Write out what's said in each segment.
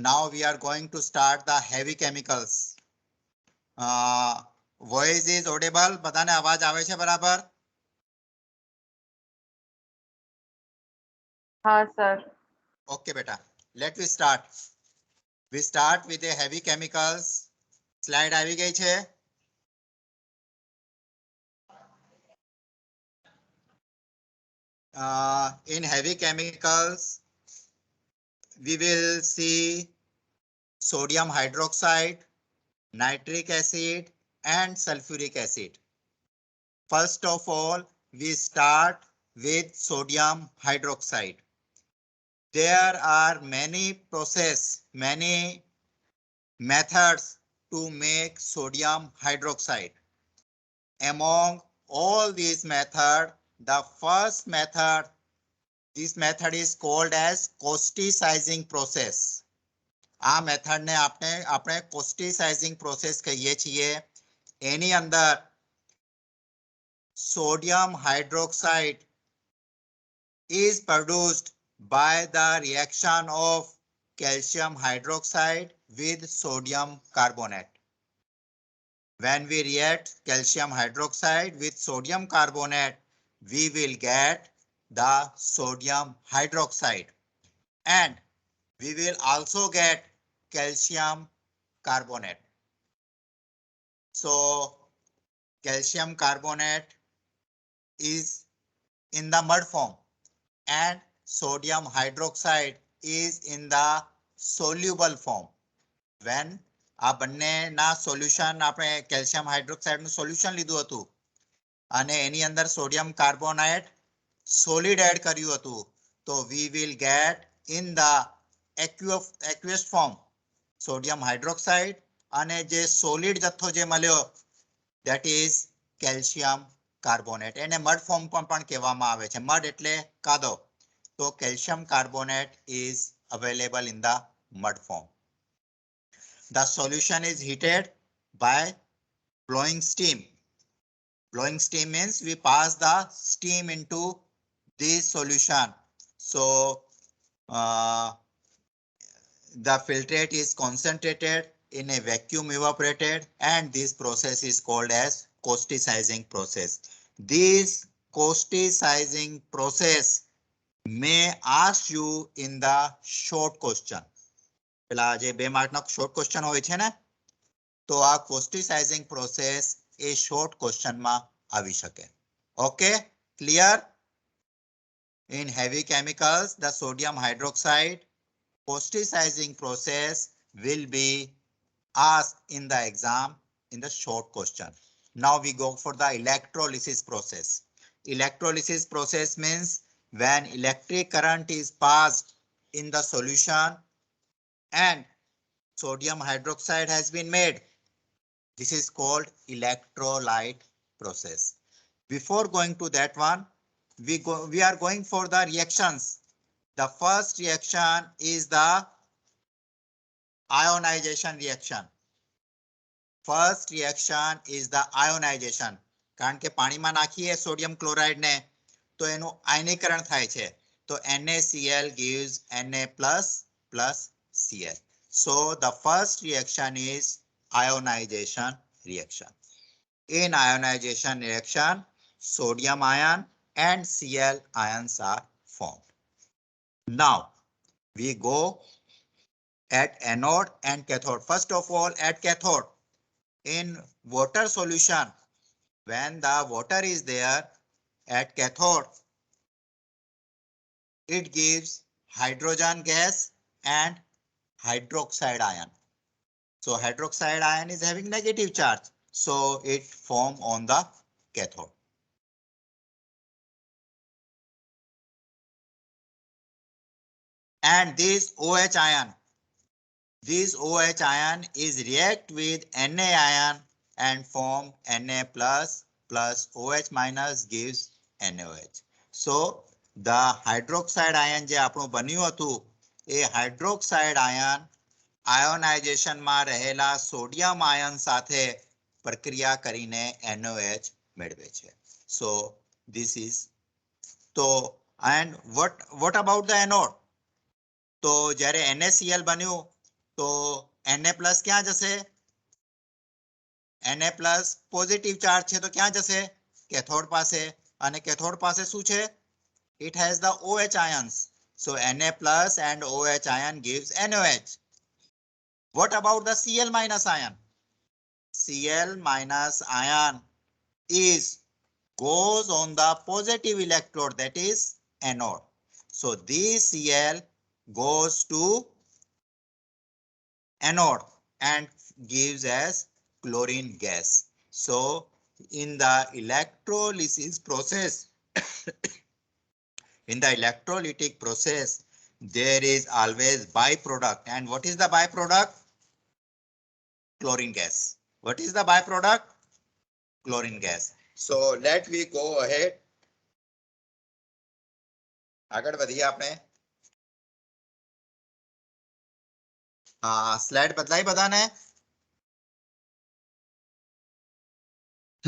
now we are going to start the heavy chemicals. Voice is audible. બધાને અવાજ આવે છે બરાબર? हाँ sir. Okay beta, let we start. We start with the heavy chemicals. Slide આવી ગઈ છે. In heavy chemicals we will see sodium hydroxide, nitric acid and sulfuric acid. First of all, we start with sodium hydroxide. There are many methods to make sodium hydroxide. Among all these methods, the first method, this method is called as causticizing process. આ method ને આપણે causticizing process કહીએ છીએ. એની અંદર sodium hydroxide is produced by the reaction of calcium hydroxide with sodium carbonate. When we react calcium hydroxide with sodium carbonate, we will get the sodium hydroxide and we will also get calcium carbonate. So calcium carbonate is in the mud form and sodium hydroxide is in the soluble form. When આ બંનેના solution આપણે calcium hydroxide નું solution લીધું હતું અને એની અંદર sodium carbonate solid add કર્યું હતું, તો we will get in the aqueous form sodium hydroxide અને જે સોલિડ જથ્થો જે મળ્યો that is calcium carbonate. એને મડ ફોર્મ પણ કહેવામાં આવે છે. મડ એટલે કાદવ. તો calcium carbonate is available in the mud form. The solution is heated by blowing steam. Blowing steam means we pass the steam into this solution. So the filtrate is concentrated in a vacuum evaporated and this process is called as causticizing process. This causticizing process may ask you in the short question. પેલા જે 2 માર્કનો short question હોય છે ને, તો આ causticizing process એ short ક્વેશ્ચનમાં આવી શકે. Okay, clear? In heavy chemicals, the sodium hydroxide causticizing process will be asked in the exam in the short question. Now we go for the electrolysis process. Electrolysis process means when electric current is passed in the solution and sodium hydroxide has been made. This is called electrolyte process. Before going to that one, we are going for the reactions. The first reaction is the ionization reaction. First reaction is the ionization. કારણ કે પાણીમાં નાખીએ sodium chloride ને તો એનું આયનીકરણ થાય છે. તો NaCl gives Na plus Cl. So the first reaction is ionization reaction. In ionization reaction, sodium ion and Cl ions are formed. Now we go at anode and cathode. First of all, at cathode, in water solution, when the water is there at cathode, it gives hydrogen gas and hydroxide ion. So hydroxide ion is having negative charge, so it form on the cathode. And this OH ion is react with Na ion and form Na plus OH minus gives NaOH. So the hydroxide ion જે આપણું બન્યું હતું એ hydroxide ion ionisation માં રહેલા sodium ion સાથે પ્રક્રિયા કરીને NaOH મેળવે છે. So this is so and what about the anode? તો જ્યારે NaCl બન્યું તો Na+ ક્યાં જશે? Na+ પોઝિટિવ ચાર્જ છે તો ક્યાં જશે? કેથોડ પાસે. અને કેથોડ પાસે શું છે? It has the OH ions. So Na+ and OH ion gives NOH. What about the Cl- ion? Cl- ion is goes on the positive electrode, that is anode. So this Cl goes to anode and gives as chlorine gas. So in the electrolysis process, in the electrolytic process, there is always byproduct. And what is the byproduct? Chlorine gas. What is the byproduct? Chlorine gas. So let we go ahead. આગળ વધીએ આપણે. Slide બદલાઈ બધાને?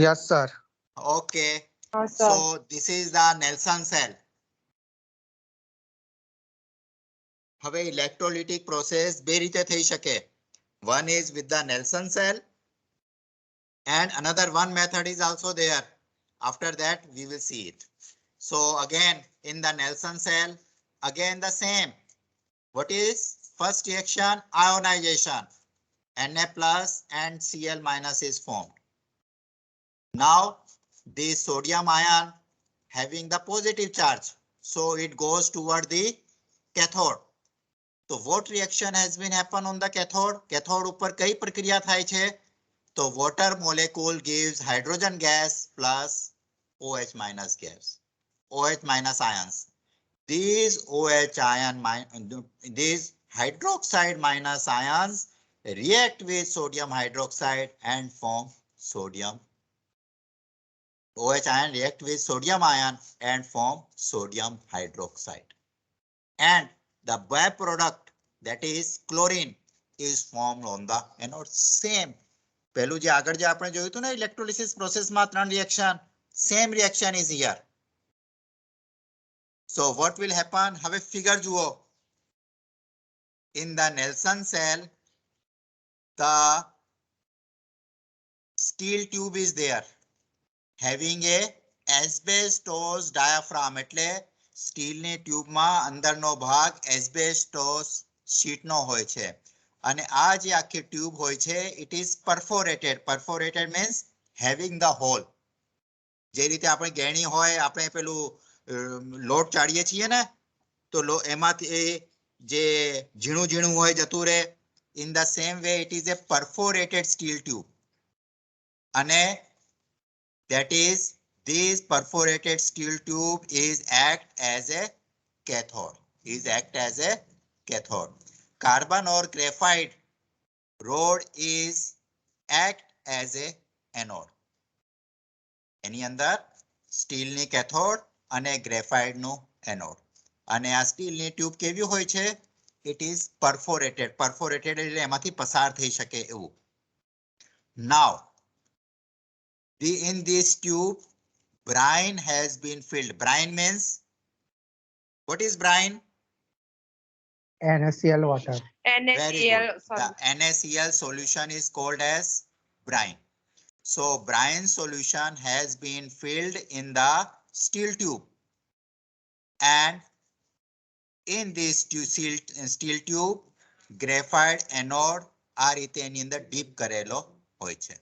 Yes, sir. Okay. Yes, sir. So this is the Nelson cell. હવે ઇલેક્ટ્રોલિટિક process બે રીતે થઈ શકે. One is with the Nelson cell and another one method is also there. After that we will see it. So again in the Nelson cell, again the same. What is first reaction? Ionization. Na+ and Cl- is formed. Now this sodium ion having the positive charge, so it goes toward the cathode. So what reaction has been happen on the cathode? Cathode ઉપર કઈ પ્રક્રિયા થાય છે? તો water molecule gives hydrogen gas plus OH- gas, OH- ions. These these hydroxide minus ions react with sodium hydroxide and form sodium. OH ion react with sodium ion and form sodium hydroxide. And the byproduct, that is chlorine, is formed on the anode. Same. પહેલું જે આગળ જે આપણે જોયું હતું ને electrolysis પ્રોસેસમાં 3 reaction, same reaction is here. So what will happen? હવે ફિગર જુઓ. In the Nelson cell, the steel tube is there having a asbestos diaphragm. એટલે સ્ટીલની ટ્યુબમાં અંદરનો ભાગ એસ્બેસ્ટોસ શીટનો હોય છે. અને આ જે આખી ટ્યુબ હોય છે, it is perforated. Perforated means having the hole. જે રીતે આપણે ગેણી હોય, આપણે પેલું લોટ ચાડીએ છીએ ને, તો એમાંથી જે ઝીણું ઝીણું હોય જતું રહે. In the same way it is a perforated steel tube. અને that is this perforated steel tube is act as a cathode. Carbon or graphite rod is act as a anode. એની અંદર સ્ટીલની કેથોડ અને ગ્રેફાઇટનું anode. અને આ સ્ટીલની tube કેવી હોય છે? It is perforated. Perforated એટલે એમાંથી પસાર થઈ શકે એવું. Now in this tube brine has been filled. Brine means, what is brine? NaCl water. Very good. The NaCl solution is called as brine. So brine solution has been filled in the steel tube, and in this steel tube graphite anode આ રીતે એની અંદર deep કરેલો હોય છે.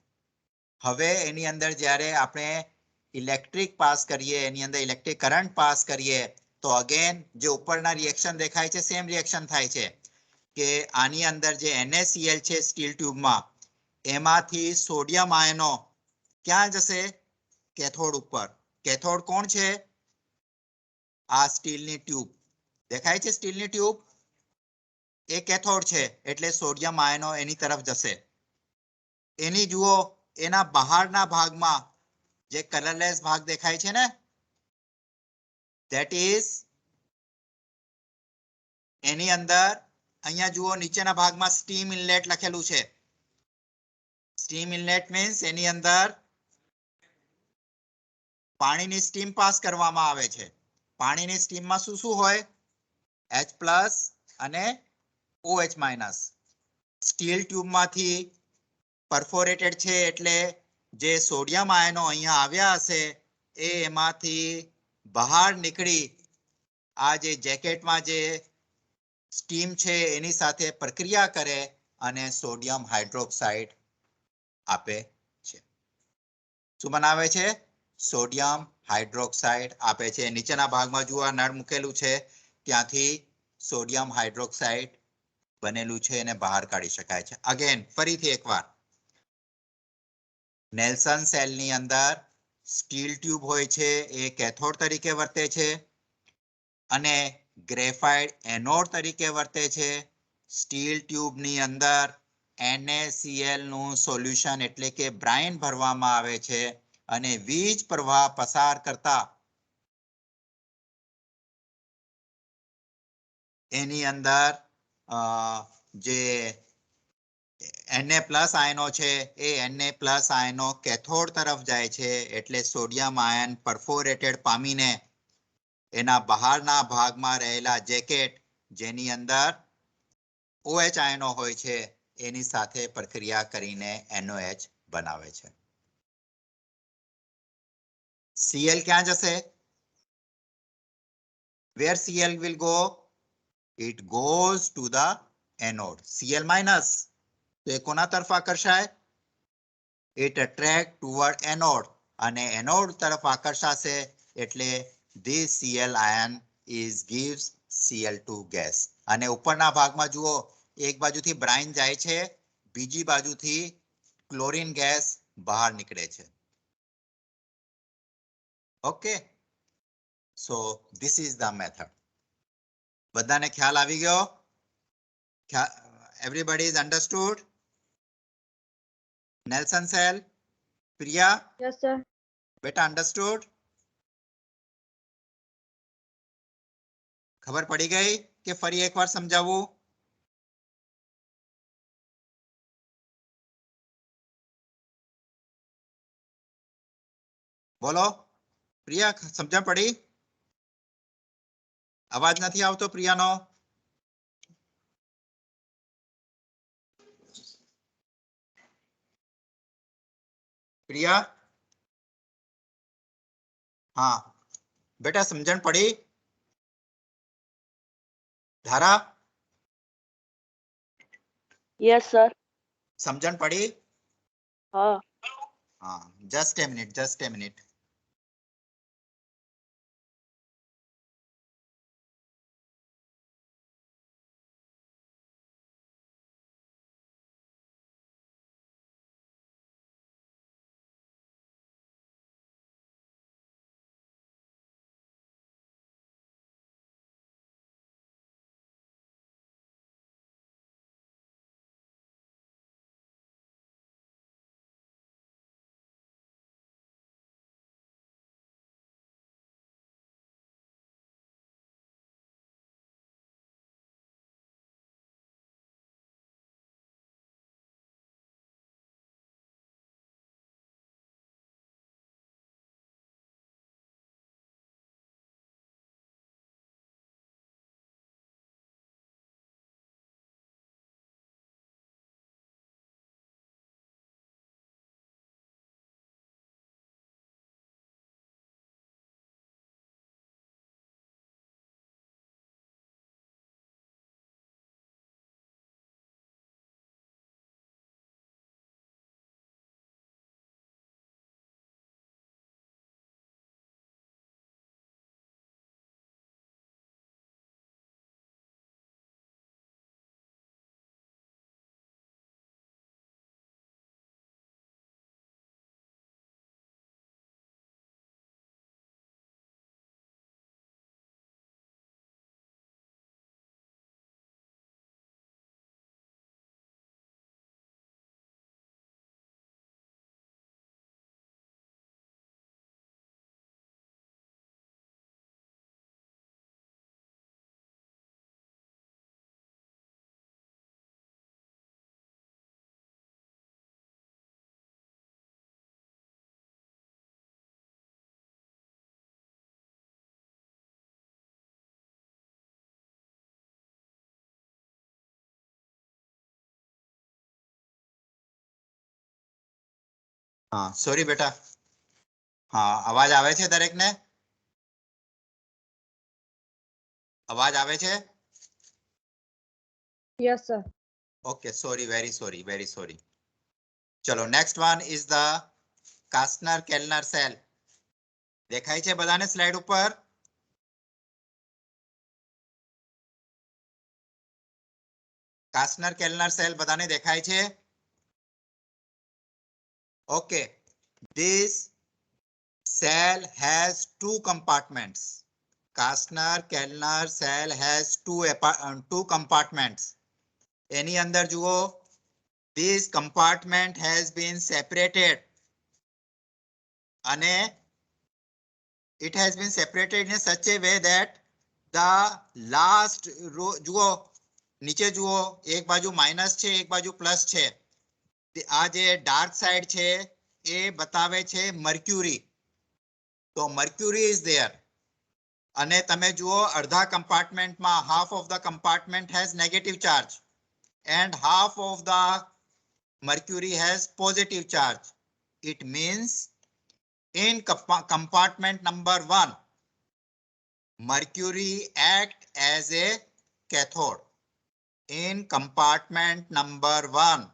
હવે એની અંદર જ્યારે આપણે ઇલેક્ટ્રિક પાસ કરીએ, એની અંદર ઇલેક્ટ્રિક કરંટ પાસ કરીએ, તો અગેન જે ઉપરના રિએક્શન દેખાય છે સેમ રિએક્શન થાય છે. કે આની અંદર જે NaCl છે સ્ટીલ ટ્યુબમાં, એમાંથી સોડિયમ આયનો ક્યાં જશે? કેથોડ ઉપર. કેથોડ કોણ છે? આ સ્ટીલની ટ્યુબ દેખાય છે, સ્ટીલની ટ્યુબ એ કેથોડ છે. એટલે સોડિયમ આયનો એની તરફ જશે. એની જુઓ એના બહારના ભાગમાં જે કલરલેસ ભાગ દેખાય છે ને, that is એની અંદર અહીંયા જુઓ નીચેના ભાગમાં સ્ટીમ ઇનલેટ લખેલું છે. સ્ટીમ ઇનલેટ મીન્સ એની અંદર પાણીની સ્ટીમ પાસ કરવામાં આવે છે. પાણીની સ્ટીમમાં શું શું હોય? H+ અને OH-. સ્ટીલ ટ્યુબમાંથી પરફોરેટેડ છે એટલે જે સોડિયમ આયનો અહીંયા આવ્યા હશે એ એમાંથી બહાર નીકળી આ જે જેકેટમાં જે સ્ટીમ છે એની સાથે પ્રક્રિયા કરે અને સોડિયમ હાઇડ્રોક્સાઇડ આપે છે. શું બનાવે છે? સોડિયમ હાઇડ્રોક્સાઇડ આપે છે. નીચેના ભાગમાં જુઓ નળ મૂકેલું છે ત્યાંથી સોડિયમ હાઇડ્રોક્સાઇડ બનેલું છે એને બહાર કાઢી શકાય છે. અગેન ફરીથી એકવાર નેલ્સન સેલની અંદર સ્ટીલ ટ્યુબ હોય છે એ કેથોડ તરીકે વર્તે છે અને ગ્રેફાઇટ એનોડ તરીકે વર્તે છે. સ્ટીલ ટ્યુબની અંદર NaCl નું સોલ્યુશન એટલે કે બ્રાઇન ભરવામાં આવે છે અને વીજ પ્રવાહ પસાર કરતા એની અંદર જે Na પ્લસ આયનો છે એ Na પ્લસ આયનો કેથોડ તરફ જાય છે એટલે સોડિયમ આયન પરફોરેટેડ પામીને એના બહારના ભાગમાં રહેલા જેકેટ જેની અંદર OH આયનો હોય છે એની સાથે પ્રક્રિયા કરીને NOH બનાવે છે. Cl ક્યાં જશે? Where Cl will go? It goes to the anode. Cl minus તો એ કોના તરફ આકર્ષાય? It attract toward anode અને anode તરફ આકર્ષાશે એટલે this Cl ion is gives Cl2 gas. અને ઉપરના ભાગમાં જુઓ એક બાજુથી બ્રાઇન જાય છે બીજી બાજુથી ક્લોરીન ગેસ બહાર નીકળે છે. Okay, so this is the method. બધાને ખ્યાલ આવી ગયો? Everybody is understood? Nelson cell, Priya? Yes, sir. બેટા understood? ખબર પડી ગઈ કે ફરી એકવાર સમજાવું? બોલો પ્રિયા, સમજણ પડી? અવાજ નથી આવતો પ્રિયાનો. પ્રિયા, હા બેટા સમજણ પડી? ધારા, Yes, sir. સમજણ પડી? હા. હા, just a minute, just a minute. हाँ सॉरी बेटा, हाँ अवाज आवे छे दरेक ने? अवाज आवे छे? Yes, sir. Okay sorry, very sorry. चलो next one is the Castner Kellner cell. देखाय छे बधाने स्लाइड ऊपर? कास्टनर केल्नर सेल बधाने देखाय छे? Okay, this cell has two compartments. Kastner Kellner cell has two compartments. એની અંદર જુઓ, this compartment has been separated અને it has been separated in such a way that the last row જુઓ, નીચે જુઓ, એક બાજુ માઇનસ છે એક બાજુ પ્લસ છે. આ જે ડાર્ક સાઈડ છે એ બતાવે છે મર્ક્યુરી, તો મર્ક્યુરી ઇઝ ધેર. અને તમે જુઓ અડધા કમ્પાર્ટમેન્ટમાં half of the compartment has negative charge and half of the mercury has positive charge. It means in compartment number 1 mercury act as a cathode. In compartment number 1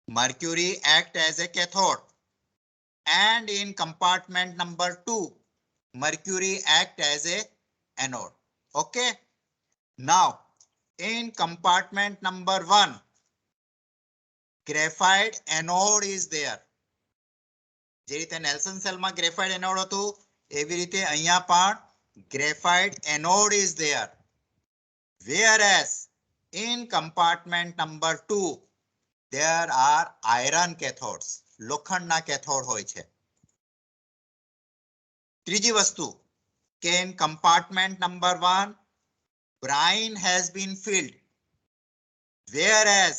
mercury act as a cathode, and in compartment number 2 mercury act as a anode. Okay, now in compartment number 1 graphite anode is there. જે રીતે Nelson સેલમાં graphite anode હતું એવી રીતે અહીંયા પણ graphite anode is there, whereas in compartment number 2 there are iron cathodes. લોખંડના cathode હોય છે. ત્રીજી વસ્તુ કે in compartment number 1 brine has been filled, whereas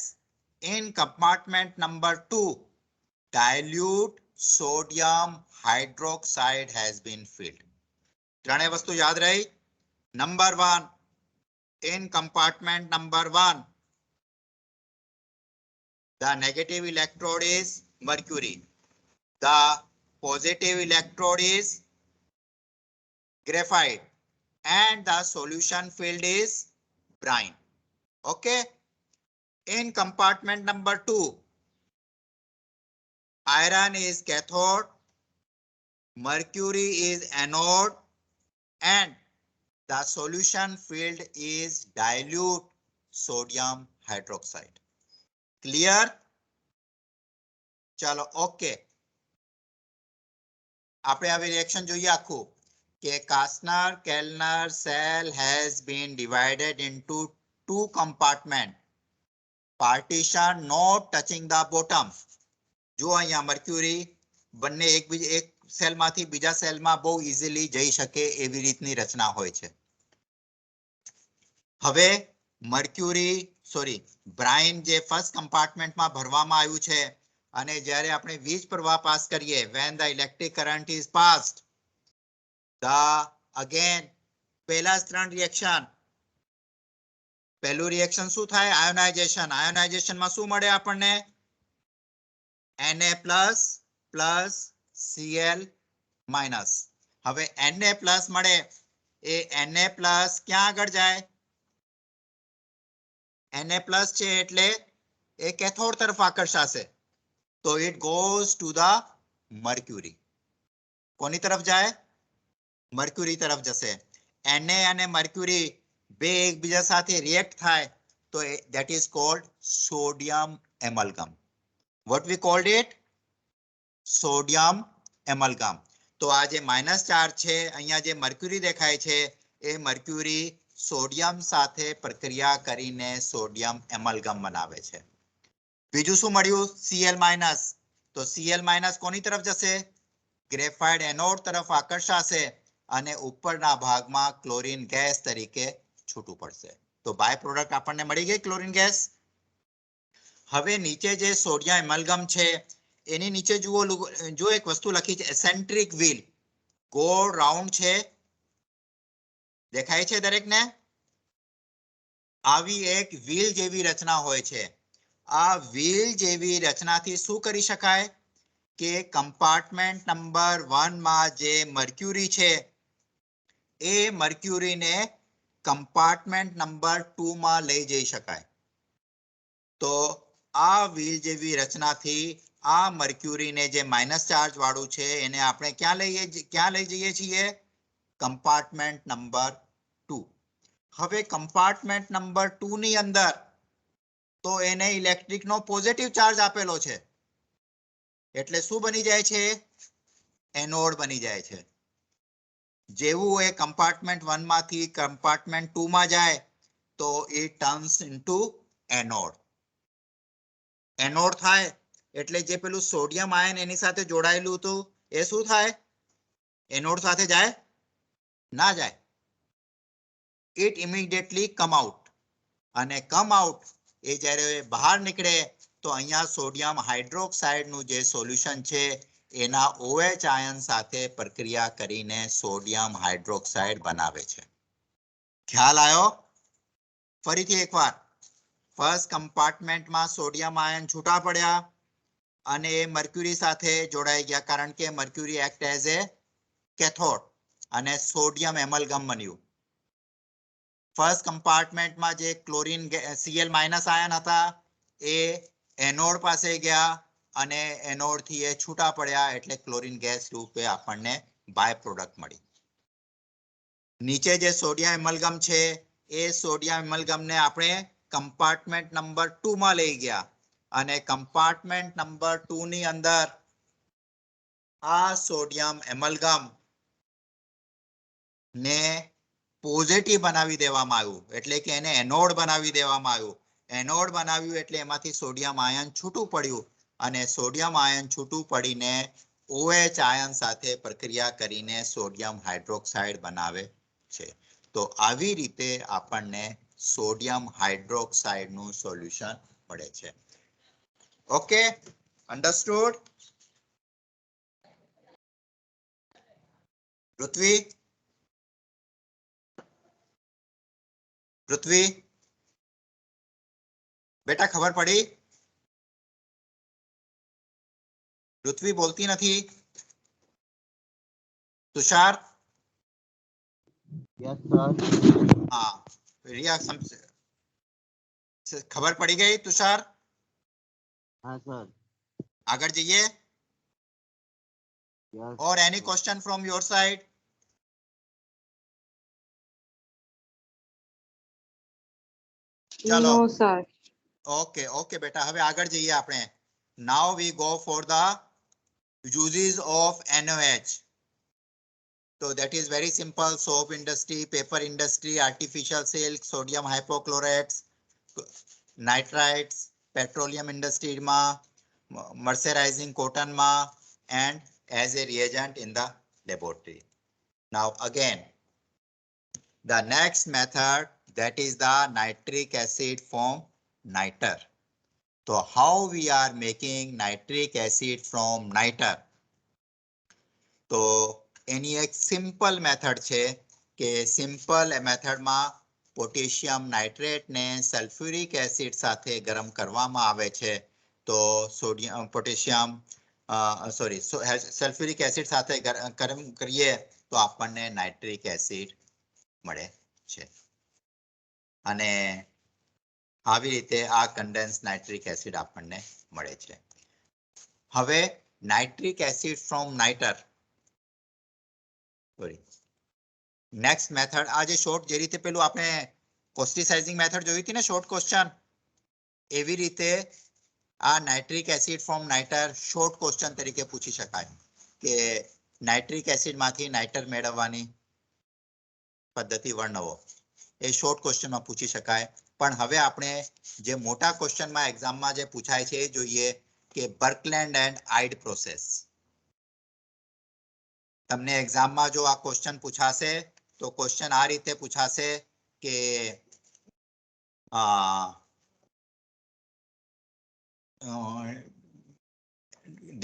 in compartment number 2 dilute sodium hydroxide has been filled. ત્રણે વસ્તુ યાદ રહી? Number 1 in compartment number 1 the negative electrode is mercury, the positive electrode is graphite, and the solution filled is brine. Okay, in compartment number 2 iron is cathode, mercury is anode, and the solution filled is dilute sodium hydroxide. Clear? चलो okay, આપણે હવે reaction જોઈએ આખું કે કાસ્ટનર કેલ્નર cell has been divided into two compartment, partition not touching the bottom. જો અહીંયા mercury બંને એક સેલમાંથી બીજા સેલમાં બહુ ઇઝીલી જઈ શકે એવી રીતની રચના હોય છે. હવે મર્ક્યુરી બ્રાઇન જે ફર્સ્ટ કમ્પાર્ટમેન્ટમાં ભરવામાં આવ્યું છે અને જ્યારે આપણે વીજ પ્રવાહ પાસ કરીએ when the electric current is passed, the again પહેલા જ ત્રણ રિએક્શન, પહેલું રિએક્શન શું થાય? આયોનાઇઝેશન. આયોનાઇઝેશનમાં શું મળે આપણને? Na plus plus Cl minus. હવે Na પ્લસ મળે એ Na પ્લસ ક્યાં આગળ જાય? Na પ્લસ છે એટલે એ કેથોડ તરફ આકર્ષાશે, તો it goes to the mercury. કોની તરફ જાય? મર્ક્યુરી તરફ જશે. Na અને મર્ક્યુરી બે એકબીજા સાથે રિએક્ટ થાય તો that is called sodium amalgam. What we called it? Sodium amalgam. તો આ જે માઇનસ ચાર્જ છે અહીંયા જે મર્ક્યુરી દેખાય છે એ મર્ક્યુરી સોડિયમ સાથે પ્રક્રિયા કરીને સોડિયમ એમલ્ગમ બનાવે છે. બીજું શું મળ્યું? Cl minus. તો Cl માઇનસ કોની તરફ જશે? ગ્રેફાઇટ એનોડ તરફ આકર્ષાશે અને ઉપરના ભાગમાં ક્લોરીન ગેસ તરીકે છૂટું પડશે. તો બાય પ્રોડક્ટ આપણને મળી ગઈ ક્લોરીન ગેસ. હવે નીચે જે સોડિયમ એમલ્ગમ છે એની નીચે જુઓ, જો એક વસ્તુ લખી છે એસેન્ટ્રિક વ્હીલ, ગોળ રાઉન્ડ છે, દેખાય છે દરેકને? આવી એક વ્હીલ જેવી રચના હોય છે. આ વ્હીલ જેવી રચનાથી શું કરી શકાય? કે કમ્પાર્ટમેન્ટ નંબર 1 માં જે મર્ક્યુરી છે એ મર્ક્યુરીને કમ્પાર્ટમેન્ટ નંબર 2 માં લઈ જઈ શકાય. તો આ વ્હીલ જેવી રચનાથી આ મર્ક્યુરીને જે માઇનસ ચાર્જ વાળું છે એને આપણે ક્યાં લઈ જઈએ છીએ? Compartment number 2. હવે કમ્પાર્ટમેન્ટ નંબર 2 ની અંદર તો એને ઇલેક્ટ્રિકનો પોઝિટિવ ચાર્જ આપેલો છે, એટલે શું બની જાય છે? એનોડ બની જાય છે. જેવું એ કમ્પાર્ટમેન્ટ 1 માંથી કમ્પાર્ટમેન્ટ 2 માં જાય તો it turns into anode. Anode થાય એટલે જે પેલું સોડિયમ આયન એની સાથે જોડાયેલું હતું એ શું થાય? એનોડ સાથે જાય? ના જાય. it immediately come out, અને કમ આઉટ એ જ્યારે બહાર નીકળે તો અહીંયા સોડિયમ હાઇડ્રોક્સાઇડ નું જે સોલ્યુશન છે એના OH આયન સાથે પ્રક્રિયા કરીને સોડિયમ હાઇડ્રોક્સાઇડ બનાવે છે. ખ્યાલ આવ્યો? ફરીથી એકવાર, ફર્સ્ટ કમ્પાર્ટમેન્ટમાં સોડિયમ આયન છૂટા પડ્યા અને એ મર્ક્યુરી સાથે જોડાઈ ગયા, કારણ કે mercury act as a cathode અને સોડિયમ એમલગમ બન્યું. ફર્સ્ટ કમ્પાર્ટમેન્ટમાં જે ક્લોરીન Cl- આયન હતા એ એનોડ પાસે ગયા અને એનોડ થી એ છૂટા પડ્યા એટલે ક્લોરીન ગેસ રૂપે આપણને બાય પ્રોડક્ટ મળી. નીચે જે સોડિયમ એમલગમ છે એ સોડિયમ એમલગમને આપણે કમ્પાર્ટમેન્ટ નંબર 2 માં લઈ ગયા અને કમ્પાર્ટમેન્ટ નંબર 2 ની અંદર આ સોડિયમ એમલગમ ને પોઝિટિવ બનાવી દેવામાં આવ્યું, એટલે કે એને એનોડ બનાવી દેવામાં આવ્યું. એનોડ બનાવ્યું એટલે એમાંથી સોડિયમ આયન છૂટું પડ્યું અને સોડિયમ આયન છૂટું પડીને OH આયન સાથે પ્રક્રિયા કરીને સોડિયમ હાઇડ્રોક્સાઇડ બનાવે છે. તો આવી રીતે આપણને સોડિયમ હાઇડ્રોક્સાઇડ નું સોલ્યુશન મળે છે. Okay, understood? પૃથ્વી, પૃથ્વી બેટા ખબર પડી? પૃથ્વી બોલતી નથી. તુષાર? Yes sir. હા, રિયા ખબર પડી ગઈ તુષાર? हाँ सर. આગળ જઈએ. यस. और any question from your side? ચલો. No, sir. ઓકે ઓકે બેટા, હવે આગળ જઈએ આપણે. Now we go for the uses of NaOH. So that is very simple. Soap industry, paper industry, artificial silk, sodium hypochlorite, nitrites, petroleum industry માં, mercerizing cotton માં, and as a reagent in the laboratory. Now again, the next method, that is the nitric acid from niter. So how we are making nitric acid from niter? તો એની એક simple method છે કે simple મેથડમાં potassium nitrate ને sulphuric acid સાથે ગરમ કરવામાં આવે છે. તો સોડિયમ પોટેશિયમ સલ્ફ્યુરિક એસિડ સાથે ગરમ કરીએ તો આપણને નાઇટ્રિક એસિડ મળે છે. અને આવી રીતે આ કન્ડેન્સ નાઇટ્રિક એસિડ આપણને મળે છે. હવે nitric acid from nighter, next method, આ જે શોર્ટ જે રીતે પેલું આપણે કોસ્ટિસાઇઝિંગ મેથડ જોઈ હતી ને શોર્ટ ક્વેશ્ચન, એવી રીતે આ nitric acid from nighter short question તરીકે પૂછી શકાય કે નાઇટ્રિક એસિડ માંથી નાઇટર મેળવવાની પદ્ધતિ વર્ણવો. એ શોર્ટ ક્વેશ્ચનમાં પૂછી શકાય. પણ હવે આપણે જે મોટા ક્વેશ્ચનમાં એક્ઝામમાં જે પૂછાય છે એ જોઈએ કે બર્કલેન્ડ એન્ડ આઇડ પ્રોસેસ. તમને એક્ઝામમાં જો આ ક્વેશ્ચન પૂછાશે તો ક્વેશ્ચન આ રીતે પૂછાશે કે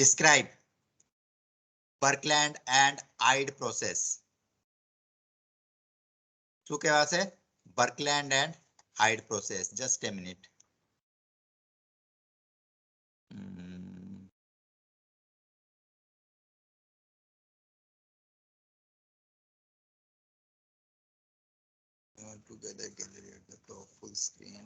describe Birkeland and Eyde process. શું કહેવાશે? Birkeland and Eyde process. Just a minute. together generate the top full screen.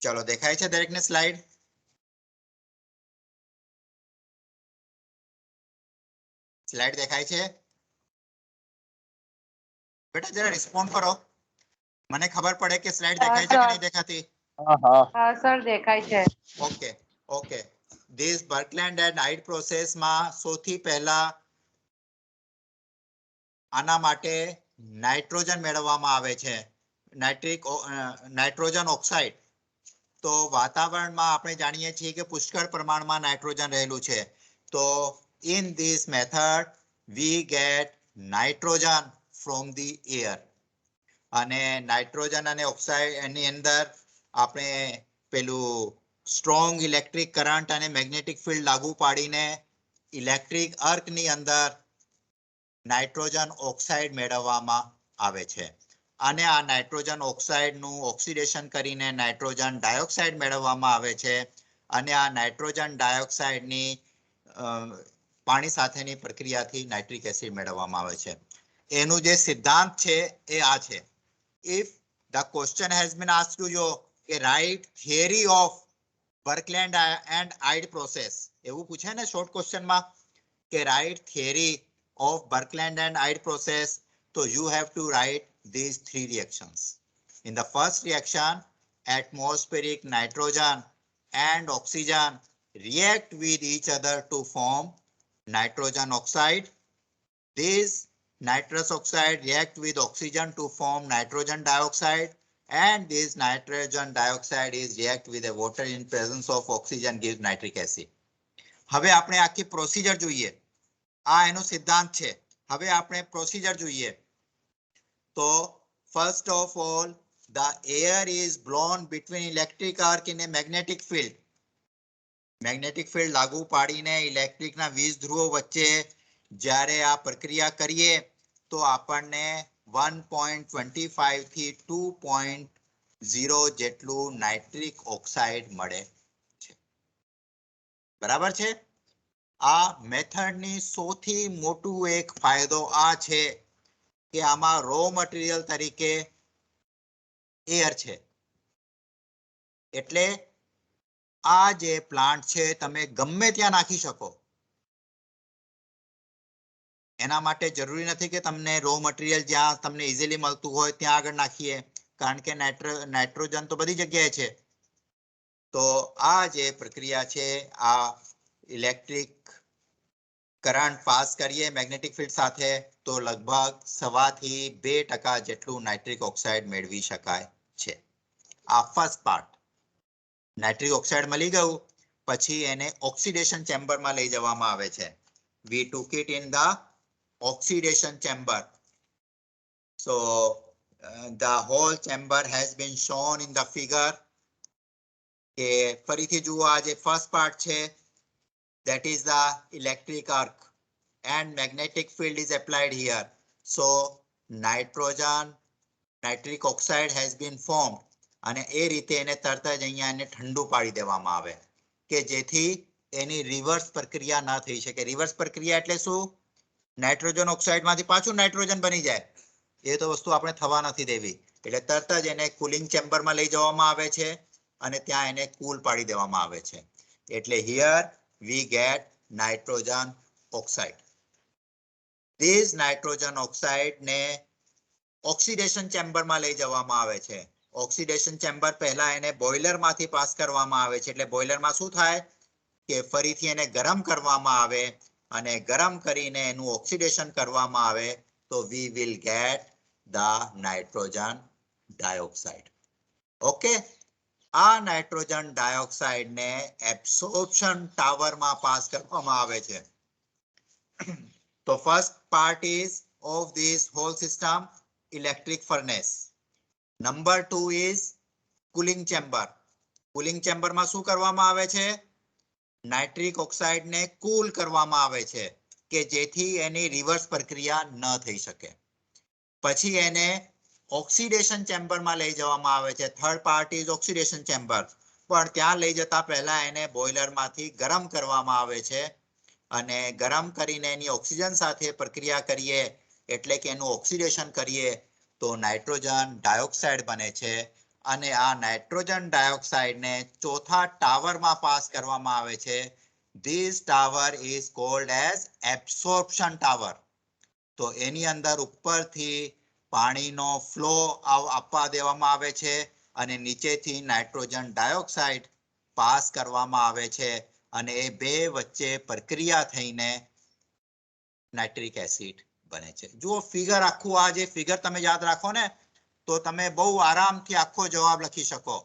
ચલો દેખાય છે દરેકને સ્લાઇડ? સ્લાઇડ દેખાય છે? બેટા જરા રિસ્પોન્ડ કરો, મને ખબર પડે કે સ્લાઇડ દેખાય છે કે નહીં દેખાતી. હા સર દેખાય છે. Okay okay. This Birkeland and Eyde પ્રોસેસમાં સૌથી પહેલા આના માટે નાઇટ્રોજન મેળવવામાં આવે છે, નાઇટ્રોજન ઓક્સાઇડ. તો વાતાવરણમાં આપણે જાણીએ છીએ કે પુષ્કળ પ્રમાણમાં નાઇટ્રોજન રહેલું છે. તો in this method we get nitrogen from the air. અને નાઇટ્રોજન અને ઓક્સાઇડ એની અંદર આપણે પેલું સ્ટ્રોંગ ઇલેક્ટ્રિક કરંટ અને મેગ્નેટિક ફિલ્ડ લાગુ પાડીને ઇલેક્ટ્રિક આર્ક ની અંદર નાઇટ્રોજન ઓક્સાઇડ મેળવવામાં આવે છે. અને આ નાઇટ્રોજન ઓક્સાઇડ નું ઓક્સિડેશન કરીને નાઇટ્રોજન ડાયોક્સાઇડ મેળવવામાં આવે છે. અને આ નાઇટ્રોજન ડાયોક્સાઇડ ની પાણી સાથેની પ્રક્રિયાથી નાઇટ્રિક એસિડ મેળવવામાં આવે છે. એનું જે સિદ્ધાંત છે એ આ છે. If the question has been asked to you કે write theory of Birkeland and Hyde process, એવું પૂછે ને શોર્ટ ક્વેશ્ચનમાં કે write theory of Birkeland and Hyde process, so you have to write these three reactions. In the first reaction, atmospheric nitrogen and oxygen react with each other to form nitrogen oxide. These nitrous oxide react with oxygen to form nitrogen dioxide, and this nitrogen dioxide is react with the water in presence of oxygen gives nitric acid. હવે આપણે આખી procedure જોઈએ. આ એનો સિદ્ધાંત છે. હવે આપણે પ્રોસિજર જોઈએ. તો first of all, the air is blown between electric arc in a magnetic field. Magnetic field લાગુ પાડીને ઇલેક્ટ્રિકના વીજ ધ્રુવો વચ્ચે જ્યારે આ પ્રક્રિયા કરીએ તો આપણને 1.25 થી 2.0 જેટલું નાઇટ્રિક ઓક્સાઇડ મળે છે. બરાબર છે? આ મેથડની સૌથી મોટું એક ફાયદો આ છે કે આમાં રો મટીરીયલ તરીકે એર છે. એટલે આ જે પ્લાન્ટ છે તમે ગમે ત્યાં નાખી શકો. એના માટે જરૂરી નથી કે તમને રો મટીરીયલ જ્યાં તમને ઇઝીલી મળતું હોય ત્યાં આગળ નાખીએ, કારણ કે નાઇટ્રોજન તો બધી જગ્યાએ છે. તો આ જે પ્રક્રિયા છે આ ઇલેક્ટ્રિક કરંટ પાસ કરીએ મેગ્નેટિક ફિલ્ડ સાથે તો લગભગ 1.5 થી 2% જેટલું નાઇટ્રિક ઓક્સાઇડ મેળવી શકાય છે. આ ફર્સ્ટ પાર્ટ. નાઇટ્રિક ઓક્સાઇડ મળી ગયું પછી એને ઓક્સિડેશન ચેમ્બરમાં લઈ જવામાં આવે છે. We took it in the oxidation chamber. So the whole chamber has been shown in the figure. કે ફરીથી જુઓ આ જે ફર્સ્ટ પાર્ટ છે that is the electric arc and magnetic field is applied here. So nitric oxide has been formed. અને એ રીતે એને તરત જ અહીંયા એને ઠંડુ પાડી દેવામાં આવે કે જેથી એની રિવર્સ પ્રક્રિયા ન થઈ શકે. રિવર્સ પ્રક્રિયા એટલે શું? નાઇટ્રોજન ઓક્સાઇડ માંથી પાછું નાઇટ્રોજન બની જાય. એ તો વસ્તુ આપણે થવા નથી દેવી. એટલે તરત જ એને કુલિંગ ચેમ્બરમાં લઈ જવામાં આવે છે અને ત્યાં એને કૂલ પાડી દેવામાં આવે છે. એટલે here we get nitrogen oxide. This nitrogen oxide ને ઓક્સિડેશન ચેમ્બરમાં લઈ જવામાં આવે છે. ઓક્સિડેશન ચેમ્બર પહેલા એને બોઇલર માંથી પાસ કરવામાં આવે છે. એટલે બોઇલરમાં શું થાય કે ફરીથી એને ગરમ કરવામાં આવે અને ગરમ કરીને એનું ઓક્સિડેશન કરવામાં આવે તો we will get the nitrogen dioxide. Okay, આ નાઇટ્રોજન ડાયોક્સાઇડ ને એબ્સોર્પ્શન ટાવરમાં પાસ કરવામાં આવે છે. તો first part ease of this hall system electric furnace. Number 2 is cooling chamber. Cooling ચેમ્બરમાં શું કરવામાં આવે છે? નાઇટ્રિક ઓક્સાઇડ ને કૂલ કરવામાં આવે છે. કે જેથી એની રિવર્સ પ્રક્રિયા ન થઈ શકે. પછી એને ઓક્સિડેશન ચેમ્બરમાં લઈ જવામાં આવે છે. Third part is oxidation chamber. પણ ત્યાં લઈ જતા પહેલા એને બોઇલરમાંથી ગરમ કરવામાં આવે છે અને ગરમ કરીને એની ઓક્સિજન સાથે પ્રક્રિયા કરીએ એટલે કે એનું ઓક્સિડેશન કરીએ તો નાઇટ્રોજન ડાયોક્સાઇડ બને છે અને આ નાઇટ્રોજન ડાયોક્સાઇડને ચોથા ટાવરમાં પાસ કરવામાં આવે છે. This tower is called as absorption tower. તો એની અંદર ઉપરથી પાણીનો ફ્લો આપવા દેવામાં આવે છે અને નીચેથી નાઇટ્રોજન ડાયોક્સાઇડ પાસ કરવામાં આવે છે અને એ બે વચ્ચે પ્રક્રિયા થઈને નાઇટ્રિક એસિડ બને છે. જુઓ ફિગર આખું આ જે ફિગર તમે યાદ રાખો ને તો તમે બહુ આરામથી આખો જવાબ લખી શકો.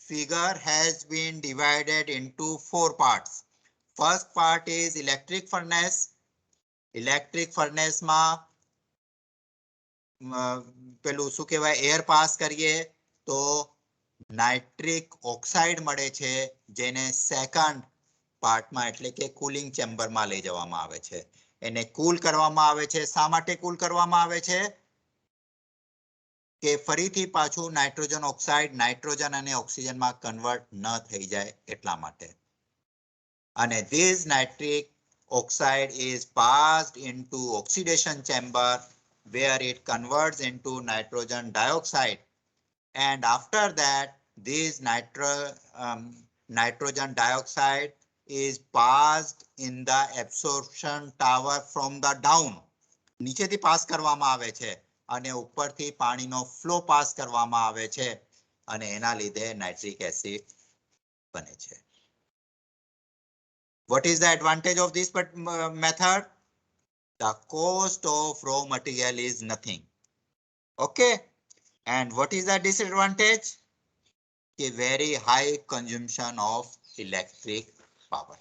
Figure has been divided into 4 parts. First part is electric furnace. Electric furnace માં પેલું શું કહેવાય એર પાસ કરીએ તો નાઇટ્રિક ઓક્સાઇડ મળે છે જેને સેકન્ડ પાર્ટમાં એટલે કે કુલિંગ ચેમ્બરમાં લઈ જવામાં આવે છે. એને કૂલ કરવામાં આવે છે. શા માટે કૂલ કરવામાં આવે છે કે ફરીથી પાછું નાઇટ્રોજન ઓક્સાઇડ નાઇટ્રોજન અને ઓક્સિજનમાં કન્વર્ટ ન થઈ જાય એટલા માટે. અને this nitric oxide is passed into oxidation chamber where it converts into nitrogen dioxide, and after that this nitrogen dioxide is passed in the absorption tower from the down. નીચેથી pass કરવામાં આવે છે અને ઉપરથી પાણીનો ફ્લો પાસ કરવામાં આવે છે અને એના લીધે નાઇટ્રિક એસિડ બને છે. What is the advantage of this method? The cost of raw material is nothing. Okay. And what is the disadvantage? A very high consumption of electric power.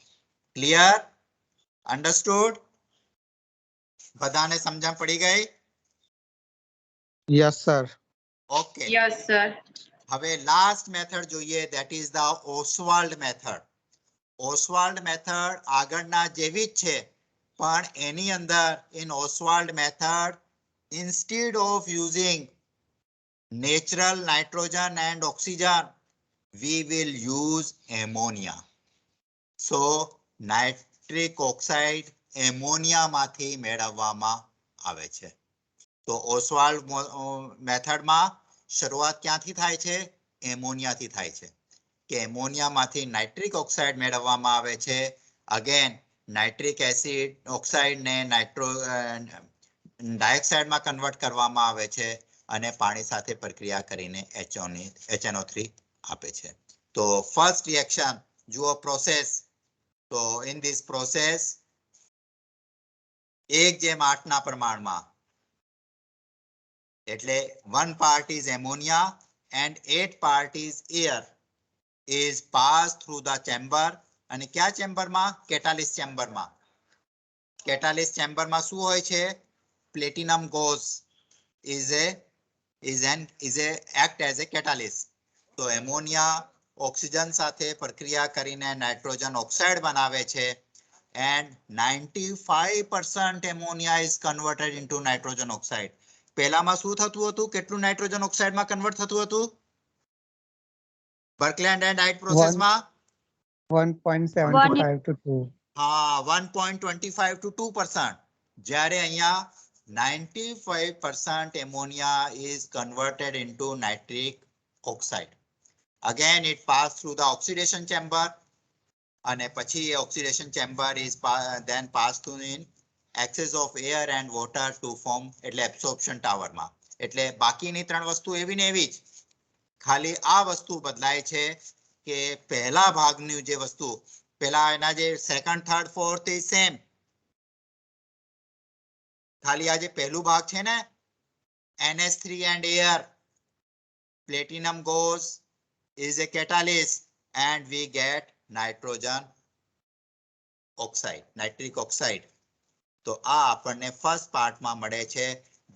Clear? Understood? બધાને સમજણ પડી ગઈ? Yes, sir. Okay. Yes, sir. હવે last method જોઈએ, that is the Ostwald method. Ostwald method આગળના જેવી જ છે પણ એની અંદર in Ostwald method instead of using natural nitrogen and oxygen we will use ammonia. So nitric oxide ammonia માંથી મેળવવામાં આવે છે. તો Ostwald method માં શરૂઆત ક્યાંથી થાય છે? એમોનિયાથી થાય છે કે એમોનિયામાંથી નાઇટ્રિક ઓક્સાઇડ મેળવવામાં આવે છે. અગેન નાઇટ્રિક એસિડ ઓક્સાઇડને ડાયોક્સાઇડમાં કન્વર્ટ કરવામાં આવે છે અને પાણી સાથે પ્રક્રિયા કરીને HNO3 આપે છે. તો ફર્સ્ટ રિએક્શન જુઓ પ્રોસેસ. તો ઇન ધીસ પ્રોસેસ 1:8 ના પ્રમાણમાં એટલે 1 part is ammonia and 8 part is air is passed through the chamber. અને કયા ચેમ્બરમાં? કેટાલિસ્ટ ચેમ્બરમાં. કેટાલિસ્ટ ચેમ્બરમાં શું હોય છે? Platinum goes is a act as a catalyst. તો એમોનિયા ઓક્સિજન સાથે પ્રક્રિયા કરીને નાઇટ્રોજન ઓક્સાઇડ બનાવે છે and 95% ammonia is converted into nitrogen oxide. પહેલામાં શું થતું હતું? કેટલું નાઇટ્રોજન ઓક્સાઇડમાં કન્વર્ટ થતું હતું? બર્કલેન્ડ એન્ડ હાઇટ પ્રોસેસમાં 1.75 to 2. હા 1.25 to 2%. જ્યારે અહીંયા 95% ammonia is converted into nitric oxide. Again it passed through the oxidation chamber અને પછી oxidation chamber is then passed through in excess of air and water to form એટલે absorption tower માં. એટલે બાકીની ત્રણ વસ્તુ એવી ને એવી જ, ખાલી આ વસ્તુ બદલાય છે કે પહેલા ભાગની જે વસ્તુ પહેલા એના જે second third fourth is same, ખાલી આ જે પહેલું ભાગ છે ને NH3 and air, platinum goes is a catalyst and we get nitrogen oxide, nitric oxide. તો આ આપણને ફર્સ્ટ પાર્ટમાં મળે છે.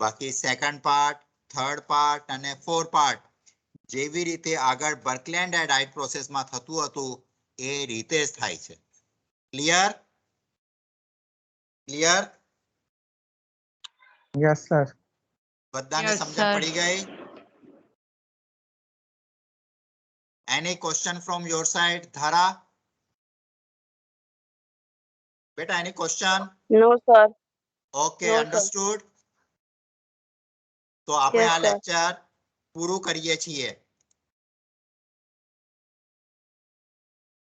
બાકી સેકન્ડ પાર્ટ, થર્ડ પાર્ટ અને ફોર્થ પાર્ટ જેવી રીતે આગળ બર્કલેન્ડ એન્ડ હાઇટ પ્રોસેસમાં થતું હતું એ રીતે જ થાય છે. ક્લિયર? ક્લિયર? Yes sir. બધાને Yes, સમજણ sir. પડી ગઈ? Any question from your side? ધારા બેટા, any question? No, sir. Okay, No, sir. Understood. તો આપણે Yes, આ sir. લેક્ચર પૂરું કરીએ છીએ.